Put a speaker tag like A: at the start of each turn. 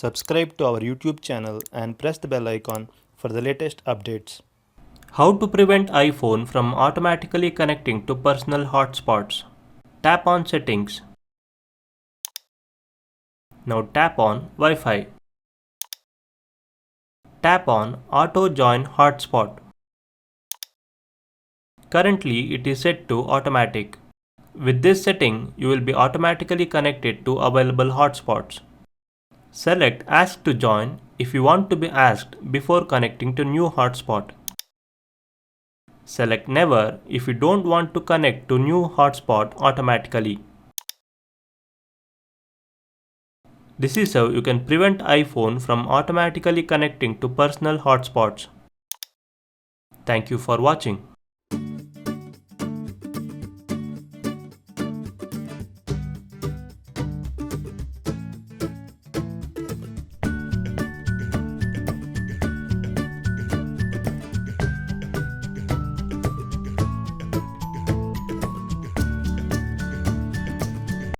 A: Subscribe to our YouTube channel and press the bell icon for the latest updates.
B: How to prevent iPhone from automatically connecting to personal hotspots. Tap on Settings. Now tap on Wi-Fi. Tap on Auto Join Hotspot. Currently it is set to automatic. With this setting, you will be automatically connected to available hotspots. Select Ask to Join if you want to be asked before connecting to new hotspot. Select Never if you don't want to connect to new hotspot automatically. This is how you can prevent iPhone from automatically connecting to personal hotspots. Thank you for watching.